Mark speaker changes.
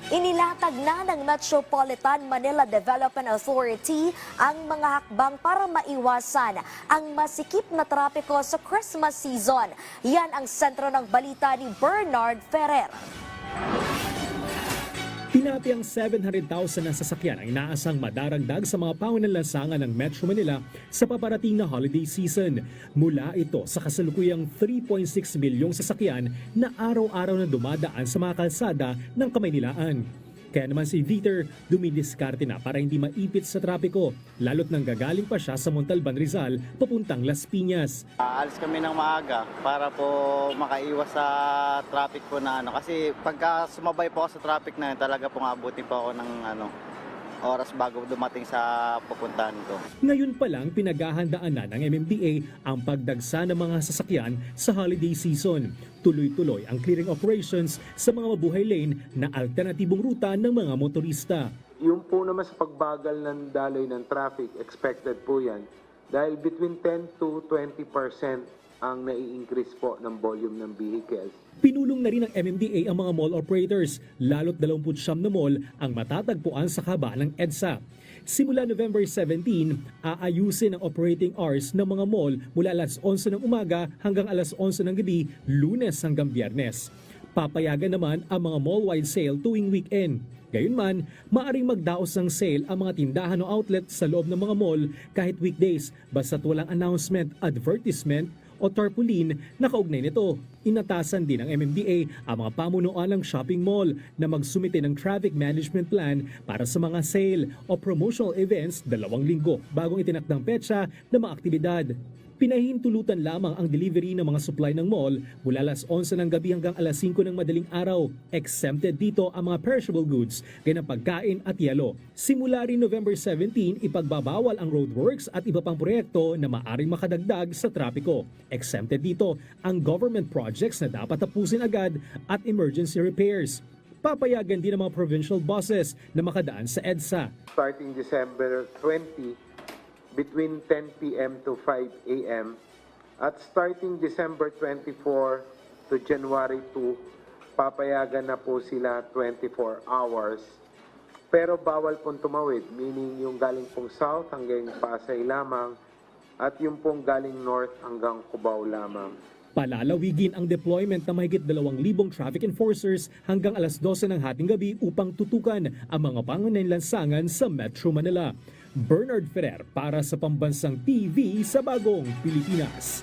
Speaker 1: Inilatag na ng Metropolitan Manila Development Authority ang mga hakbang para maiwasan ang masikip na trapiko sa Christmas season. Yan ang sentro ng balita ni Bernard Ferrer.
Speaker 2: Tinati ang 700,000 na sasakyan ang inaasang madaragdag sa mga pangunalasangan ng Metro Manila sa paparating na holiday season. Mula ito sa kasalukuyang 3.6 milyong sasakyan na araw-araw na dumadaan sa mga kalsada ng Kamaynilaan. Kaya naman si Dieter dumidiskarte na para hindi maipit sa trapiko, lalo't nang gagaling pa siya sa Montalban, Rizal, papuntang Las Piñas.
Speaker 3: Alis kami ng maaga para po makaiwas sa traffic po na kasi pagka sumabay po ako sa traffic na yun, talaga pong abutin po ako ng oras bago dumating sa pupuntahan ko.
Speaker 2: Ngayon pa lang pinaghahandaan na ng MMDA ang pagdagsa ng mga sasakyan sa holiday season. Tuloy-tuloy ang clearing operations sa mga mabuhay lane na alternatibong ruta ng mga motorista.
Speaker 4: Yung po naman sa pagbagal ng daloy ng traffic, expected po yan. Dahil between 10 to 20% ang nai-increase po ng volume ng vehicles.
Speaker 2: Pinulong na rin ng MMDA ang mga mall operators, lalo't 29 na mall ang matatagpuan sa kaba ng EDSA. Simula November 17, aayusin ang operating hours ng mga mall mula alas 11 ng umaga hanggang alas 11 ng gabi, Lunes hanggang Biyernes. Papayagan naman ang mga mall-wide sale tuwing weekend. Gayunman, maaring magdaos ng sale ang mga tindahan o outlet sa loob ng mga mall kahit weekdays basta't walang announcement, advertisement o tarpaulin na kaugnay nito. Inatasan din ng MMDA ang mga pamunuan ng shopping mall na magsumite ng traffic management plan para sa mga sale o promotional events 2 linggo bagong itinakdang petsa ng mga aktibidad. Pinahintulutan lamang ang delivery ng mga supply ng mall mula alas 11 ng gabi hanggang alas 5 ng madaling araw. Exempted dito ang mga perishable goods, gaya ng pagkain at yelo. Simula rin November 17, ipagbabawal ang roadworks at iba pang proyekto na maaring makadagdag sa trapiko. Exempted dito ang government projects na dapat tapusin agad at emergency repairs. Papayagan din ang mga provincial buses na makadaan sa EDSA.
Speaker 4: Starting December 20, between 10 p.m. to 5 a.m. at starting December 24 to January 2, papayagan na po sila 24 hours. Pero bawal pong tumawid, meaning yung galing pong south hanggang Pasay lamang at yung pong galing north hanggang Cubao lamang.
Speaker 2: Palalawigin ang deployment ng mahigit 2,000 traffic enforcers hanggang alas 12 ng hating gabi upang tutukan ang mga pangunahing sa Metro Manila. Bernard Ferrer para sa Pambansang TV sa Bagong Pilipinas.